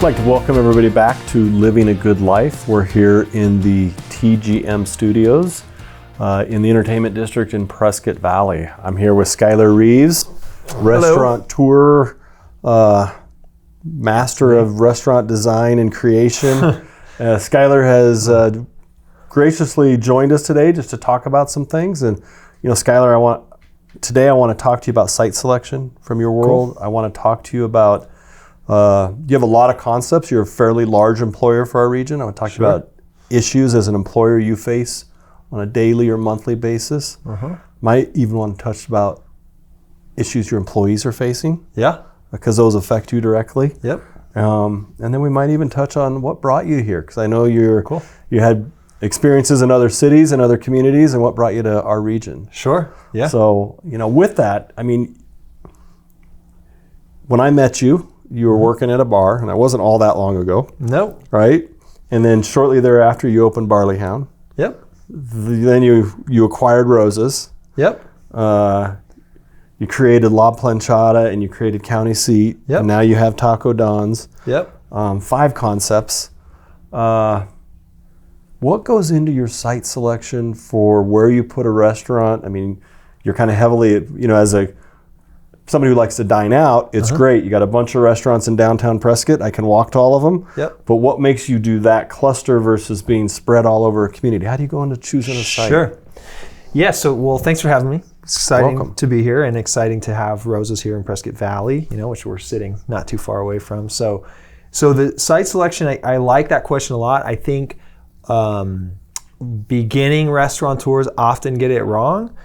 I'd like to welcome everybody back to Living a Good Life. We're here in the TGM studios in the Entertainment District in Prescott Valley. I'm here with Skyler Reeves, restaurateur, master of restaurant design and creation. Skyler has graciously joined us today just to talk about some things. And Skyler, today I want to talk to you about site selection from your world. Cool. I want to talk to you about you have a lot of concepts. You're a fairly large employer for our region. I want to talk to you about issues as an employer you face on a daily or monthly basis. Might even want to touch about issues your employees are facing. Yeah. Because those affect you directly. Yep. And then we might even touch on what brought you here, because I know you had experiences in other cities and other communities, and what brought you to our region. Sure. Yeah. So, with that, when I met you, you were working at a bar, and that wasn't all that long ago. Nope. Right? And then shortly thereafter, you opened Barley Hound. Yep. Then you acquired Roses. Yep. You created La Planchada, and you created County Seat. Yep. And now you have Taco Don's. Yep. 5 concepts. What goes into your site selection for where you put a restaurant? You're kind of heavily, as somebody who likes to dine out, it's great. You got a bunch of restaurants in downtown Prescott. I can walk to all of them. Yep. But what makes you do that cluster versus being spread all over a community? How do you go into choosing a site? Sure. Yeah, thanks for having me. It's exciting to be here, and exciting to have Roses here in Prescott Valley, which we're sitting not too far away from. So the site selection, I like that question a lot. I think beginning restaurateurs often get it wrong.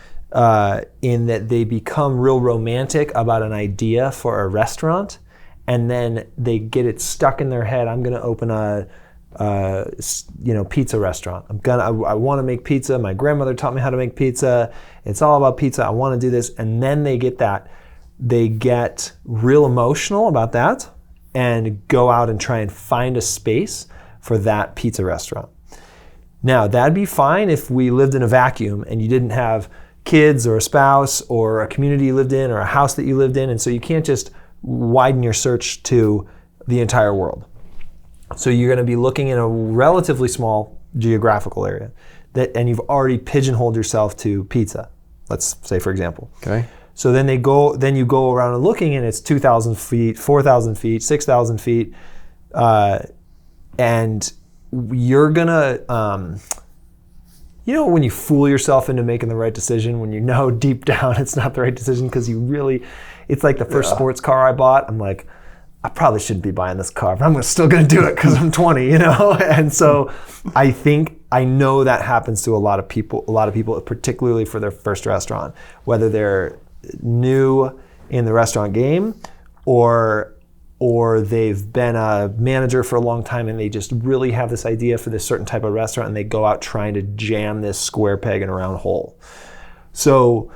In that they become real romantic about an idea for a restaurant, and then they get it stuck in their head. I'm going to open a pizza restaurant. I want to make pizza. My grandmother taught me how to make pizza. It's all about pizza. I want to do this. And then they get real emotional about that and go out and try and find a space for that pizza restaurant. Now, that'd be fine if we lived in a vacuum and you didn't have kids or a spouse or a community you lived in or a house that you lived in, and so you can't just widen your search to the entire world. So you're going to be looking in a relatively small geographical area and you've already pigeonholed yourself to pizza, let's say, for example. Okay. So then you go around and looking, and it's 2,000 feet, 4,000 feet, 6,000 feet, and you're gonna when you fool yourself into making the right decision, when deep down it's not the right decision, because it's like the first sports car I bought. I'm like, I probably shouldn't be buying this car, but I'm still going to do it because I'm 20, And so I know that happens to a lot of people, particularly for their first restaurant, whether they're new in the restaurant game or they've been a manager for a long time and they just really have this idea for this certain type of restaurant, and they go out trying to jam this square peg in a round hole. So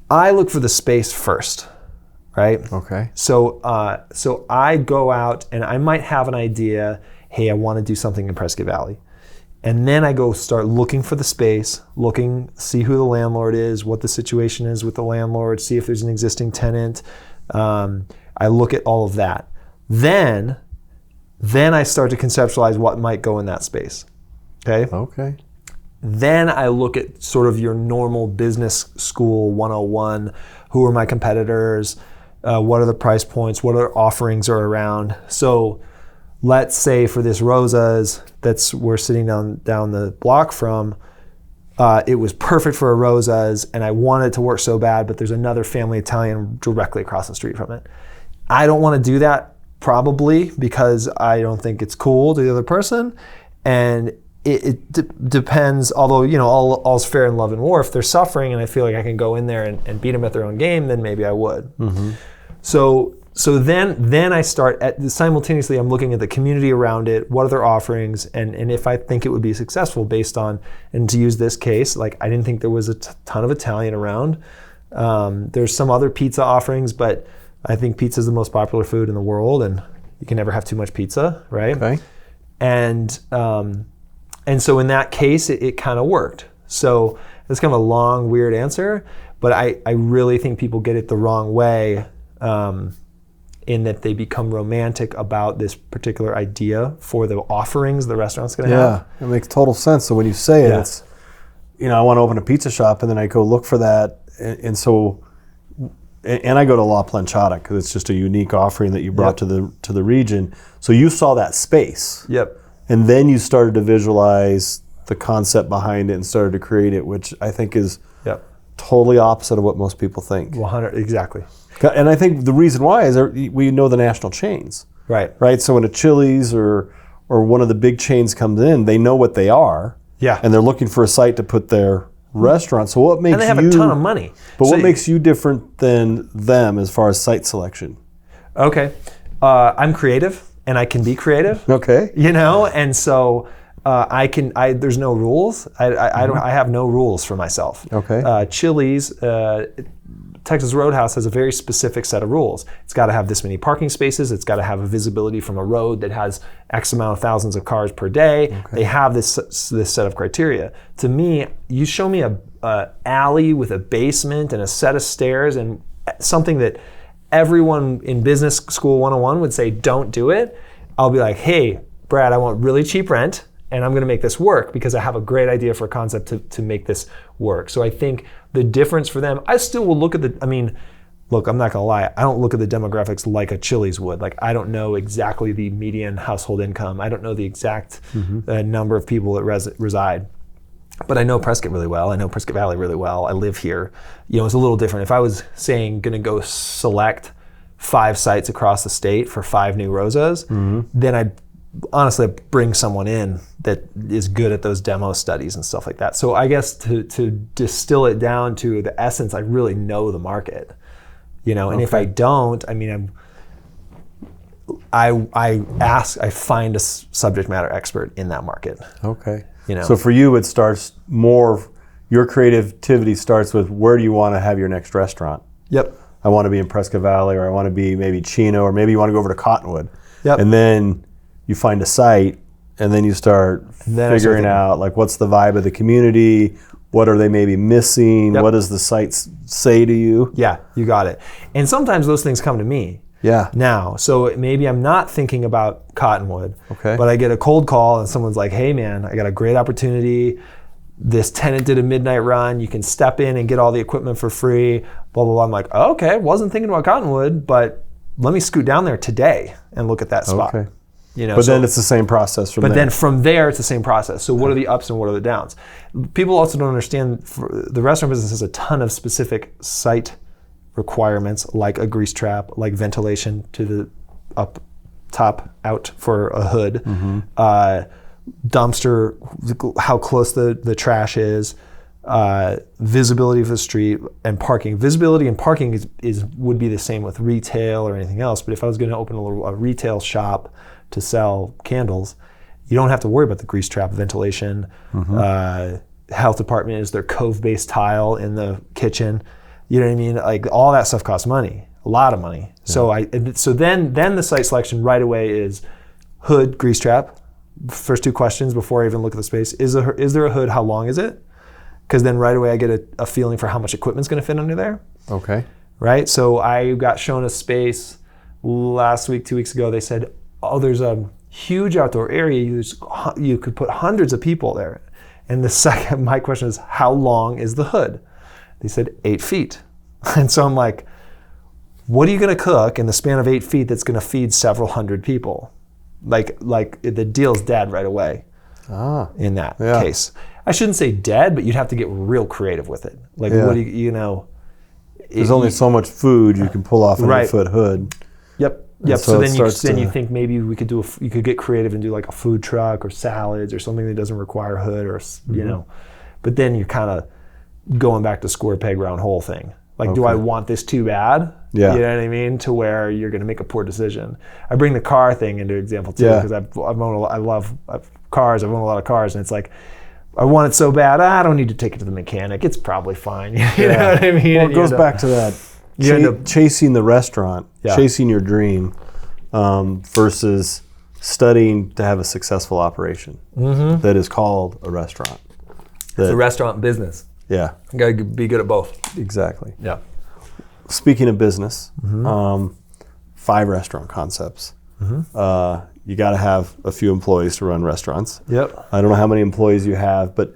I look for the space first, right? Okay. So I go out and I might have an idea, hey, I want to do something in Prescott Valley. And then I go start looking for the space, see who the landlord is, what the situation is with the landlord, see if there's an existing tenant. I look at all of that. Then I start to conceptualize what might go in that space. Okay? Okay. Then I look at sort of your normal business school 101. Who are my competitors? What are the price points? What other offerings are around? So let's say for this Rosa's we're sitting down the block from, it was perfect for a Rosa's, and I wanted it to work so bad, but there's another family Italian directly across the street from it. I don't want to do that, probably because I don't think it's cool to the other person, and it depends. Although all's fair in love and war. If they're suffering and I feel like I can go in there and beat them at their own game, then maybe I would. Mm-hmm. So then I start simultaneously. I'm looking at the community around it. What are their offerings, and if I think it would be successful based on. And to use this case, I didn't think there was a ton of Italian around. There's some other pizza offerings, but I think pizza is the most popular food in the world, and you can never have too much pizza, right? Okay. And so in that case, it kind of worked. So it's kind of a long, weird answer, but I really think people get it the wrong way in that they become romantic about this particular idea for the offerings the restaurant's going to have. Yeah, it makes total sense. So when you say it, Yeah. it's, I want to open a pizza shop, and then I go look for that, and I go to La Planchada because it's just a unique offering that you brought to the region. So you saw that space. Yep. And then you started to visualize the concept behind it and started to create it, which I think is totally opposite of what most people think. 100, exactly. And I think the reason why is we know the national chains. Right. So when a Chili's or one of the big chains comes in, they know what they are. Yeah. And they're looking for a site to put their restaurant. So what makes and they have you, a ton of money. But So what makes you different than them as far as site selection? Okay. I'm creative, and I can be creative. Okay. And so there's no rules. I have no rules for myself. Okay. Chili's, Texas Roadhouse has a very specific set of rules. It's got to have this many parking spaces. It's got to have a visibility from a road that has X amount of thousands of cars per day. Okay. They have this set of criteria. To me, you show me a alley with a basement and a set of stairs and something that everyone in business school 101 would say, don't do it. I'll be like, hey, Brad, I want really cheap rent, and I'm going to make this work because I have a great idea for a concept to make this work. So I think the difference for them, I still will look at look, I'm not going to lie, I don't look at the demographics like a Chili's would. Like, I don't know exactly the median household income. I don't know the exact number of people that reside. But I know Prescott really well. I know Prescott Valley really well. I live here. It's a little different. If I was saying going to go select 5 sites across the state for 5 new Rosas, then I'd honestly bring someone in that is good at those demo studies and stuff like that. So I guess to distill it down to the essence, I really know the market, and if I don't, I find a subject matter expert in that market. Okay. So for you, it starts more, your creativity starts with, where do you want to have your next restaurant? Yep. I want to be in Prescott Valley, or I want to be maybe Chino, or maybe you want to go over to Cottonwood. Yep. And then you find a site, and then you start figuring out, like, what's the vibe of the community? What are they maybe missing? Yep. What does the site say to you? Yeah, you got it. And sometimes those things come to me. Yeah. Now, so maybe I'm not thinking about Cottonwood, but I get a cold call and someone's like, hey man, I got a great opportunity. This tenant did a midnight run. You can step in and get all the equipment for free, blah, blah, blah. I'm like, oh, okay, wasn't thinking about Cottonwood, but let me scoot down there today and look at that spot. Okay. But then it's the same process from there. But then from there, it's the same process. So what are the ups and what are the downs? People also don't understand, the restaurant business has a ton of specific site requirements, like a grease trap, like ventilation to the up top out for a hood, dumpster, how close the trash is, visibility of the street, and parking. Visibility and parking would be the same with retail or anything else. But if I was going to open a retail shop to sell candles, you don't have to worry about the grease trap, ventilation. Health department is their cove-based tile in the kitchen. You know what I mean? Like, all that stuff costs money, a lot of money. Yeah. So then the site selection right away is hood, grease trap. First 2 questions before I even look at the space: is there a hood? How long is it? Because then right away I get a feeling for how much equipment's going to fit under there. Okay. Right. So I got shown a space last week, 2 weeks ago. They said, oh, there's a huge outdoor area. You could put hundreds of people there. And my question is, how long is the hood? They said 8 feet. And so I'm like, what are you going to cook in the span of 8 feet that's going to feed several hundred people? Like the deal's dead right away in that case. I shouldn't say dead, but you'd have to get real creative with it. Like, what do you There's only so much food you can pull off an 8-foot hood. Yep. So then you think maybe we could you could get creative and do like a food truck or salads or something that doesn't require a hood, or but then you're kind of going back to square peg round hole thing. Like, do I want this too bad? Yeah. You know what I mean? To where you're going to make a poor decision. I bring the car thing into example too, because I love cars. I've owned a lot of cars, and it's like, I want it so bad, I don't need to take it to the mechanic. It's probably fine. You know what I mean? Well, it goes back to that chasing the restaurant, chasing your dream, versus studying to have a successful operation that is called a restaurant. It's a restaurant business. Yeah. You got to be good at both. Exactly. Yeah. Speaking of business, 5 restaurant concepts. You got to have a few employees to run restaurants. Yep. I don't know how many employees you have, but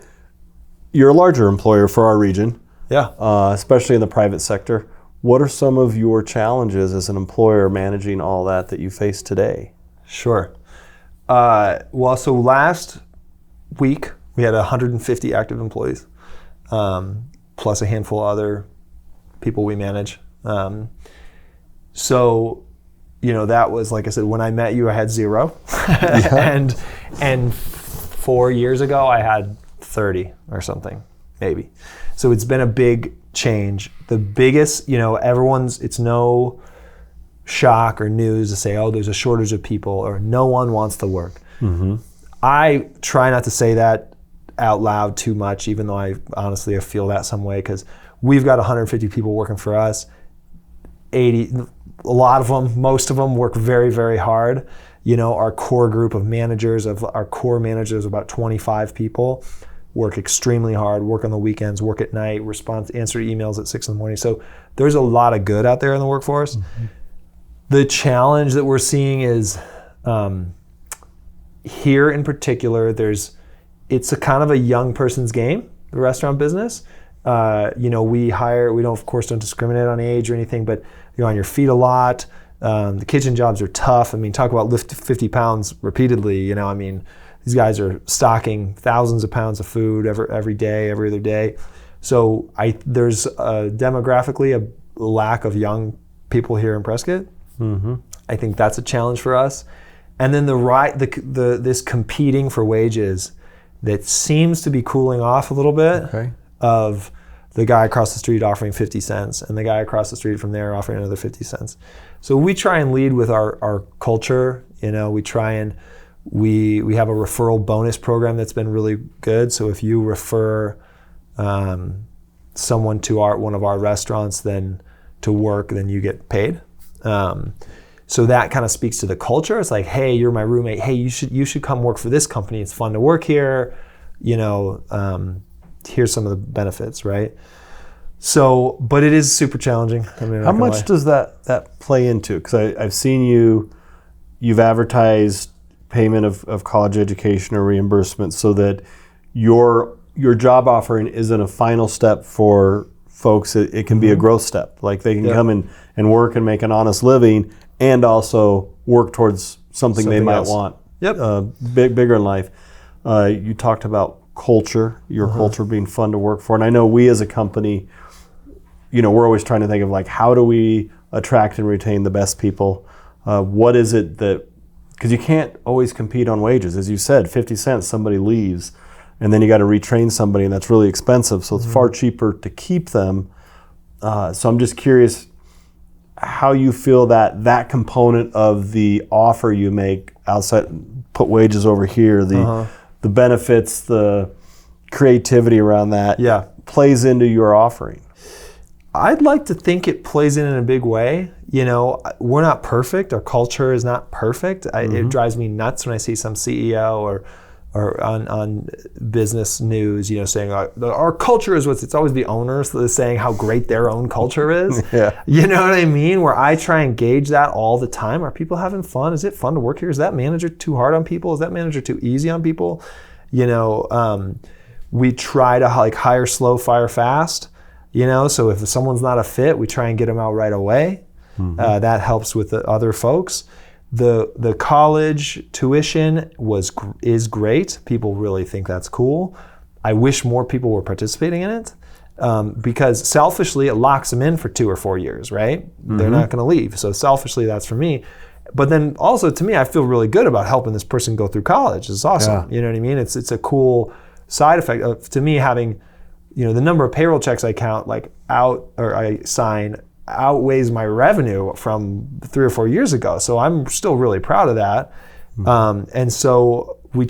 you're a larger employer for our region. Yeah. Especially in the private sector. What are some of your challenges as an employer managing all that you face today? Sure. Well, so last week we had 150 active employees, plus a handful of other people we manage. So, that was, like I said, when I met you, I had 0. and 4 years ago, I had 30 or something, maybe. So it's been a big change. The biggest, it's no shock or news to say, oh, there's a shortage of people or no one wants to work. I try not to say that out loud too much, even though I feel that some way, because we've got 150 people working for us. 80, a lot of them, most of them work very, very hard. Our core group of managers, about 25 people, work extremely hard, work on the weekends, work at night, answer emails at 6 in the morning. So there's a lot of good out there in the workforce. The challenge that we're seeing is here in particular, it's a kind of a young person's game, the restaurant business. We don't, of course, don't discriminate on age or anything, but you're on your feet a lot. The kitchen jobs are tough. talk about lift 50 pounds repeatedly. These guys are stocking thousands of pounds of food every day, every other day. So there's demographically a lack of young people here in Prescott. I think that's a challenge for us. And then this competing for wages that seems to be cooling off a little bit. Of the guy across the street offering 50 cents and the guy across the street from there offering another 50 cents. So we try and lead with our culture. We try and we have a referral bonus program that's been really good. So if you refer someone to one of our restaurants then to work, then you get paid. So that kind of speaks to the culture. It's like, hey, you're my roommate. Hey, you should come work for this company. It's fun to work here. Here's some of the benefits, right? So, but it is super challenging. How much does that play into? Because I've seen you've advertised payment of college education or reimbursement so that your job offering isn't a final step for folks. It can be a growth step. Like they can come in and work and make an honest living and also work towards something they might want. Bigger in life. You talked about culture, your culture being fun to work for. And I know we as a company, we're always trying to think of like, how do we attract and retain the best people? What is it because you can't always compete on wages. As you said, 50 cents, somebody leaves, and then you got to retrain somebody, and that's really expensive. So it's far cheaper to keep them. So I'm just curious how you feel that component of the offer you make outside, put wages over here, the benefits, the creativity around that plays into your offering. I'd like to think it plays in a big way. We're not perfect. Our culture is not perfect. It drives me nuts when I see some CEO or on business news, saying our culture is it's always the owners that are saying how great their own culture is. You know what I mean? Where I try and gauge that all the time. Are people having fun? Is it fun to work here? Is that manager too hard on people? Is that manager too easy on people? We try to hire slow, fire fast. So if someone's not a fit, we try and get them out right away. That helps with the other folks. The college tuition is great. People really think that's cool. I wish more people were participating in it because selfishly it locks them in for 2 or 4 years, right? They're not going to leave. So selfishly that's for me. But then also to me, I feel really good about helping this person go through college. It's awesome. You know what I mean? It's a cool side effect of, to me, having the number of payroll checks I sign outweighs my revenue from 3 or 4 years ago. So I'm still really proud of that. And so we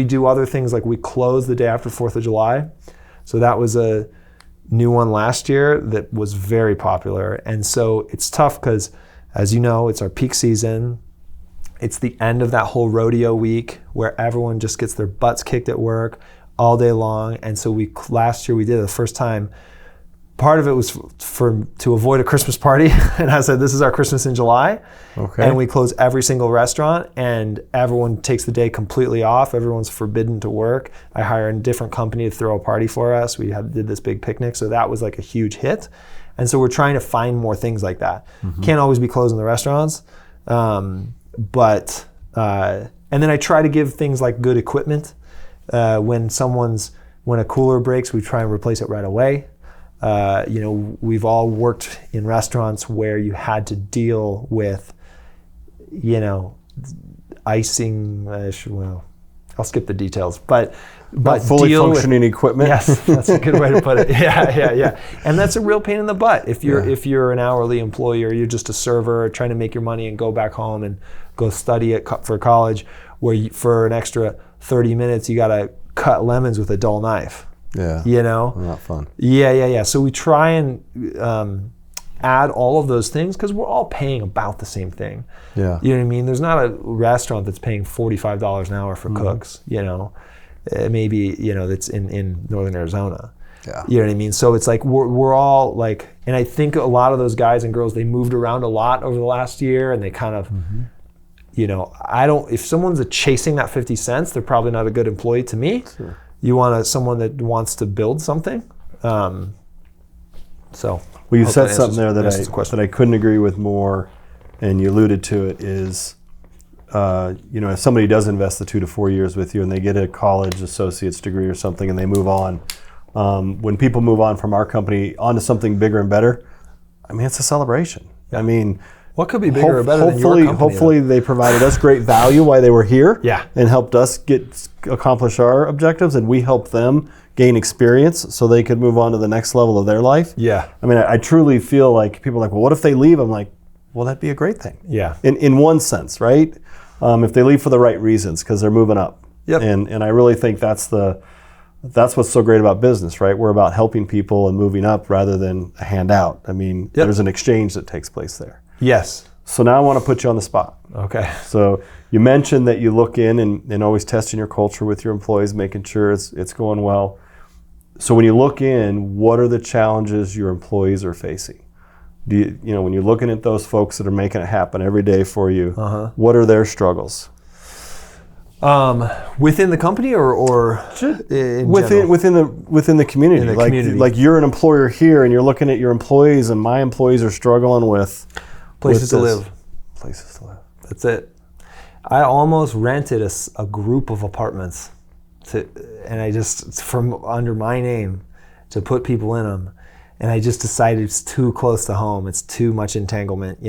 do other things like we close the day after 4th of July. So that was a new one last year that was very popular. And so it's tough because, as you know, it's our peak season. It's the end of that whole rodeo week where everyone just gets their butts kicked at work all day long. And so last year we did it the first time part of it was to avoid a Christmas party. And I said, this is our Christmas in July. Okay. And we close every single restaurant and everyone takes the day completely off. Everyone's forbidden to work. I hire a different company to throw a party for us. We did this big picnic. So that was like a huge hit. And so we're trying to find more things like that. Can't always be closing the restaurants. And then I try to give things like good equipment. When a cooler breaks, we try and replace it right away. We've all worked in restaurants where you had to deal with, icing. I'll skip the details, but fully functioning equipment. Yes, that's a good way to put it. Yeah. And that's a real pain in the butt. If you're an hourly employee or you're just a server trying to make your money and go back home and go study for college, where for an extra 30 minutes you got to cut lemons with a dull knife. Yeah. Not fun. Yeah. So we try and add all of those things because we're all paying about the same thing. Yeah. You know what I mean? There's not a restaurant that's paying $45 an hour for cooks, maybe, that's in Northern Arizona. Yeah. You know what I mean? So it's like we're all like, and I think a lot of those guys and girls, they moved around a lot over the last year and they kind of, if someone's chasing that 50 cents, they're probably not a good employee to me. Sure. You want someone that wants to build something. Well, you said something there that I couldn't agree with more, and you alluded to it, is, if somebody does invest the 2 to 4 years with you and they get a college associate's degree or something and they move on, when people move on from our company onto something bigger and better, it's a celebration. Yeah. What could be bigger or better than your company? Hopefully they provided us great value while they were here, yeah, and helped us accomplish our objectives, and we helped them gain experience so they could move on to the next level of their life. Yeah. I truly feel like people are like, well, what if they leave? I'm like, well, that'd be a great thing. Yeah. In one sense, right? If they leave for the right reasons, because they're moving up. Yep. And I really think that's what's so great about business, right? We're about helping people and moving up rather than a handout. There's an exchange that takes place there. Yes. So now I want to put you on the spot. Okay. So you mentioned that you look in and always testing your culture with your employees, making sure it's going well. So when you look in, what are the challenges your employees are facing? When you're looking at those folks that are making it happen every day for you, what are their struggles? Within the company or within the community. In the community. Like you're an employer here and you're looking at your employees, and my employees are struggling with places to live. Places to live. That's it. I almost rented a group of apartments and I just, from under my name, to put people in them. And I just decided it's too close to home. It's too much entanglement,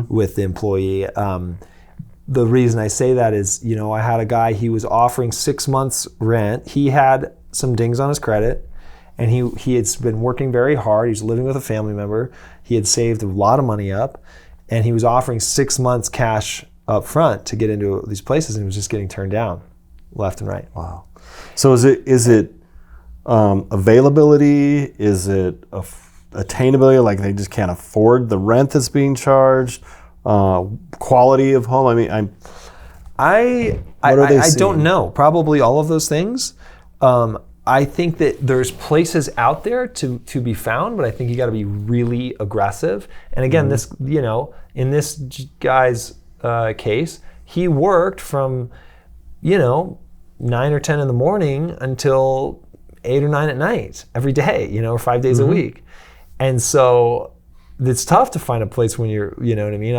with the employee. The reason I say that is, I had a guy, he was offering 6 months rent. He had some dings on his credit, and he had been working very hard. He was living with a family member. He had saved a lot of money up, and he was offering 6 months cash up front to get into these places, and he was just getting turned down left and right. Wow. So is it availability? Is it attainability? Like they just can't afford the rent that's being charged? Quality of home? I don't know. Probably all of those things. I think that there's places out there to be found, but I think you got to be really aggressive. And again, this, in this guy's case, he worked from, 9 or 10 in the morning until 8 or 9 at night every day, or 5 days a week. And so it's tough to find a place when you're, you know what I mean?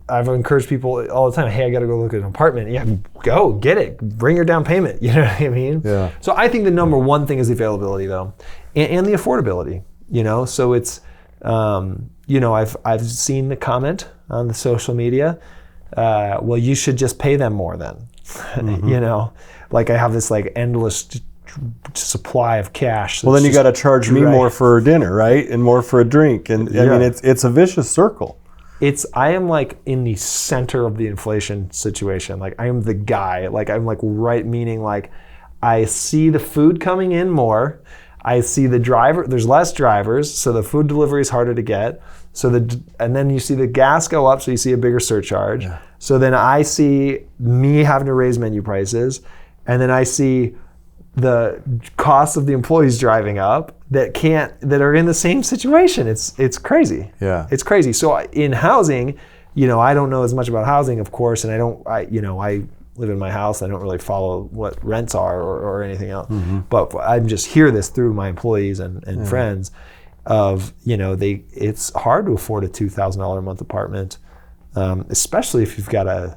I've encouraged people all the time, hey, I got to go look at an apartment. Yeah, go get it. Bring your down payment. You know what I mean? Yeah. So I think the number one thing is the availability, though, and the affordability. So it's, I've seen the comment on the social media. Well, you should just pay them more then. Like I have this like endless supply of cash. Well, then you got to charge me more for dinner, right? And more for a drink. And it's a vicious circle. I am like in the center of the inflation situation. Like I am the guy, like I'm like right, meaning like I see the food coming in more. I see there's less drivers, so the food delivery is harder to get. And then you see the gas go up, so you see a bigger surcharge. Yeah. So then I see me having to raise menu prices, and then I see the cost of the employees driving up that are in the same situation. It's crazy. Yeah. It's crazy. So in housing, I don't know as much about housing, of course, and I live in my house. I don't really follow what rents are or anything else. Mm-hmm. But I just hear this through my employees and friends of, it's hard to afford a $2,000 a month apartment, especially if you've got a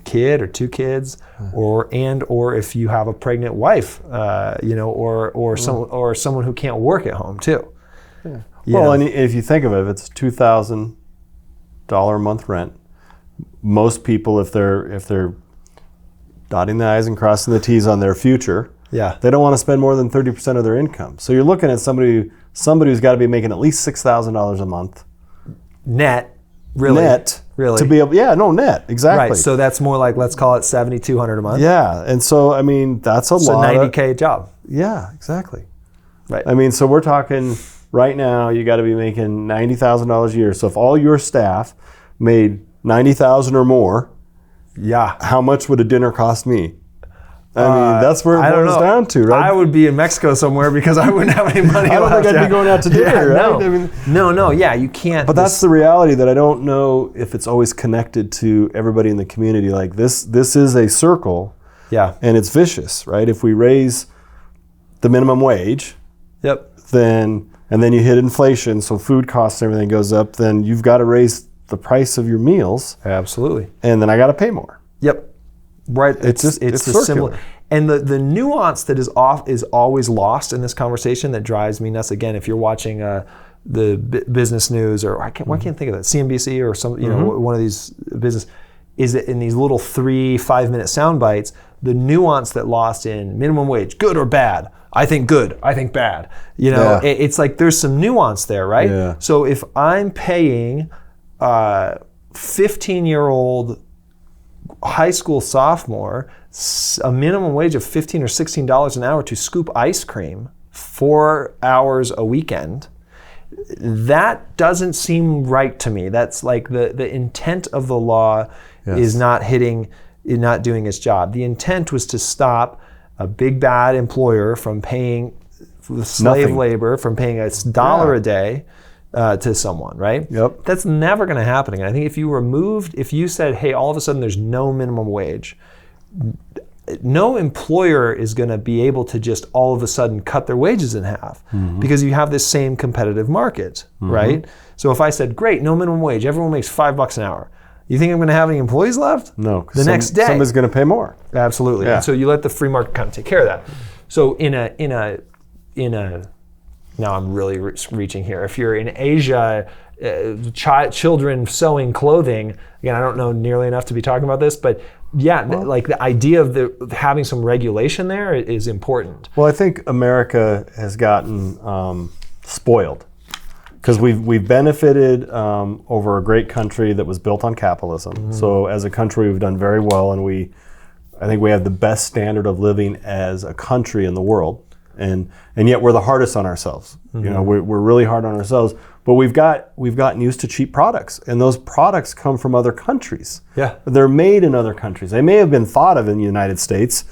kid or two kids, or if you have a pregnant wife, or someone who can't work at home too. Yeah. Well, and if you think of it, if it's $2,000 a month rent, most people, if they're dotting the I's and crossing the T's on their future, they don't want to spend more than 30% of their income. So you're looking at somebody who's got to be making at least $6,000 a month net. Really? Net. Really? To be able, net, exactly. Right, so that's more like, let's call it $7,200 a month. Yeah, and so, I mean, that's a lot. It's a $90K job. Yeah, exactly. Right. I mean, so we're talking, right now, you got to be making $90,000 a year. So if all your staff made $90,000 or more, how much would a dinner cost me? I mean, that's where it boils down to, right? I would be in Mexico somewhere because I wouldn't have any money. I don't think I'd be going out to dinner, right? No, you can't. But that's the reality, that I don't know if it's always connected to everybody in the community. Like this is a circle, and it's vicious, right? If we raise the minimum wage, then you hit inflation, so food costs and everything goes up, then you've got to raise the price of your meals. Absolutely. And then I got to pay more. Yep. Right, it's similar, and the nuance that is always lost in this conversation that drives me nuts. Again, if you're watching the business news, or I can't think of that, CNBC or some one of these business, is that in these little 3-5 minute sound bites, the nuance that lost in minimum wage, good or bad. I think good. I think bad. It's like there's some nuance there, right? Yeah. So if I'm paying 15-year-old high school sophomore a minimum wage of $15 or $16 an hour to scoop ice cream 4 hours a weekend, that doesn't seem right to me. That's like the intent of the law is not doing its job. The intent was to stop a big bad employer from paying slave labor, from paying $1 a day to someone, right? Yep. That's never going to happen again. I think if you said, hey, all of a sudden there's no minimum wage, no employer is going to be able to just all of a sudden cut their wages in half, because you have this same competitive market, right? So if I said, great, no minimum wage, everyone makes $5 an hour, you think I'm going to have any employees left? No. The next day, somebody's going to pay more. Absolutely. Yeah. And so you let the free market kind of take care of that. So in a now I'm really reaching here. If you're in Asia, children sewing clothing, again, I don't know nearly enough to be talking about this, but like the idea of having some regulation there is important. Well, I think America has gotten spoiled, because we've benefited over a great country that was built on capitalism. So as a country, we've done very well, and I think we have the best standard of living as a country in the world. And yet we're the hardest on ourselves. We're really hard on ourselves. But we've gotten used to cheap products, and those products come from other countries. Yeah, they're made in other countries. They may have been thought of in the United States.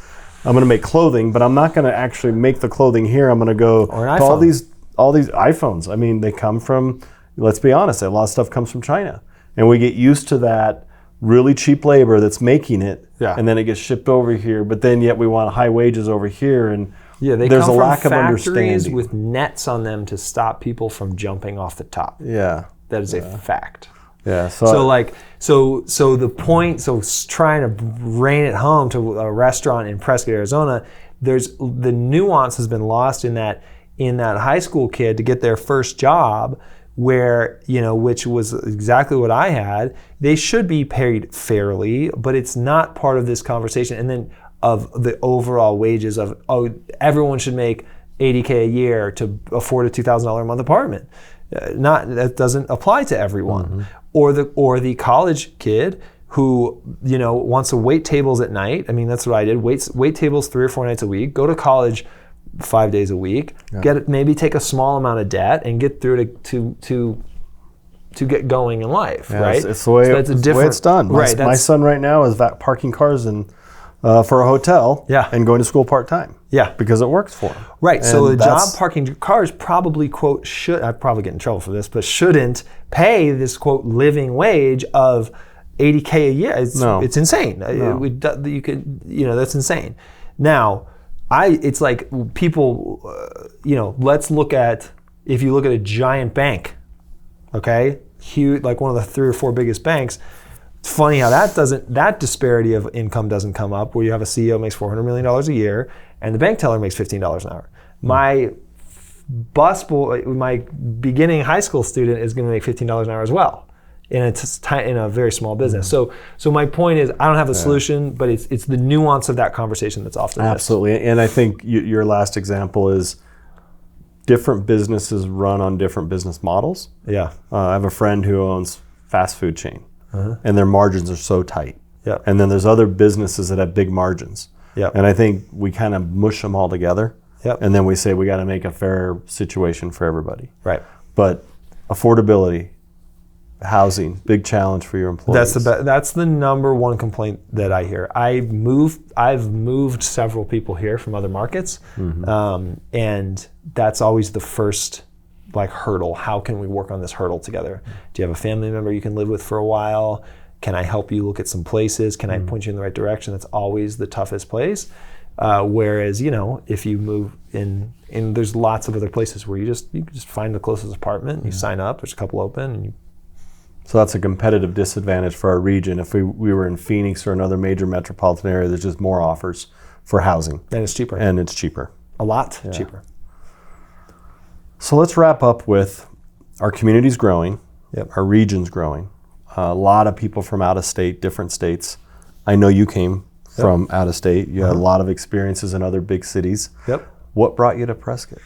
I'm going to make clothing, but I'm not going to actually make the clothing here. I'm going to go to all these iPhones. I mean, they come from. Let's be honest. A lot of stuff comes from China, and we get used to that really cheap labor that's making it, and then it gets shipped over here. But then yet we want high wages over here, and they there's come a lack from of factories understanding with nets on them to stop people from jumping off the top. Yeah, that is a fact. Yeah. So the point. So trying to rein it home to a restaurant in Prescott, Arizona, the nuance has been lost in that high school kid to get their first job, where, which was exactly what I had. They should be paid fairly, but it's not part of this conversation. And then of the overall wages of, everyone should make $80K a year to afford a $2,000 a month apartment. That doesn't apply to everyone. Or the college kid who wants to wait tables at night. I mean, that's what I did. Wait tables 3 or 4 nights a week. Go to college 5 days a week. Maybe take a small amount of debt and get through to get going in life. Right. It's the way it's done. My son right now is parking cars in for a hotel Yeah. and going to school part-time. Yeah. Because it works for them. Right. So And the job that's- parking cars probably, quote, I'd probably get in trouble for this, but shouldn't pay this, quote, living wage of $80K a year. It's insane. You could, that's insane. Now, it's like people, let's look at, if you look at a giant bank, okay, huge, like one of the 3 or 4 biggest banks. It's funny how that disparity of income doesn't come up, where you have a CEO makes $400 million a year and the bank teller makes $15 an hour. My busboy, my beginning high school student is going to make $15 an hour as well, in a very small business. So my point is, I don't have a solution, but it's the nuance of that conversation that's often missed. Absolutely. And I think your last example is different businesses run on different business models. Yeah. I have a friend who owns fast food chain, and their margins are so tight. Yeah. And then there's other businesses that have big margins. Yeah. And I think we kind of mush them all together. Yep. And then we say we got to make a fair situation for everybody. Right. But affordability, housing, big challenge for your employees. That's the number one complaint that I hear. I've moved several people here from other markets, and that's always the first hurdle. How can we work on this hurdle together? Do you have a family member you can live with for a while? Can I help you look at some places? Can I point you in the right direction? That's always the toughest place. Whereas, if you move in, there's lots of other places where you can just find the closest apartment, and you sign up, there's a couple open, and So that's a competitive disadvantage for our region. If we were in Phoenix or another major metropolitan area, there's just more offers for housing. And it's cheaper. And it's cheaper. A lot cheaper. So let's wrap up with our community's growing, our region's growing. A lot of people from out of state, different states. I know you came from out of state. You had a lot of experiences in other big cities. Yep. What brought you to Prescott?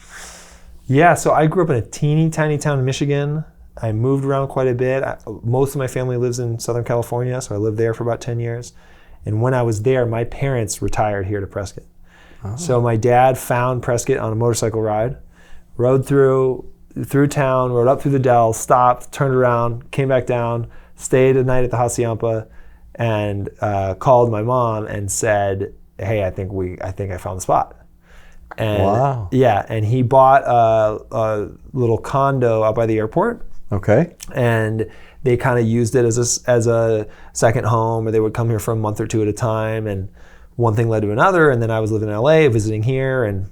Yeah, so I grew up in a teeny tiny town in Michigan. I moved around quite a bit. Most of my family lives in Southern California, so I lived there for about 10 years. And when I was there, my parents retired here to Prescott. So my dad found Prescott on a motorcycle ride, rode through town, rode up through the Dells, stopped, turned around, came back down, stayed a night at the Hacienda, and called my mom and said, "Hey, I think I found the spot." And wow. Yeah, and he bought a little condo out by the airport. Okay. And they kind of used it as a second home, or they would come here for a month or two at a time, and one thing led to another, and then I was living in LA, visiting here, and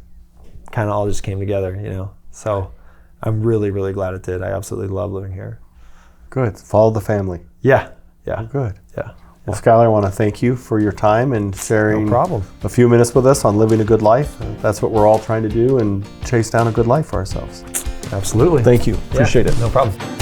kind of all just came together, So I'm really, really glad it did. I absolutely love living here. Good. Follow the family. Yeah. Good. Yeah. Well, Skyler, I want to thank you for your time and sharing No problem. a few minutes with us on living a good life. That's what we're all trying to do, and chase down a good life for ourselves. Absolutely. Thank you. Appreciate it. No problem.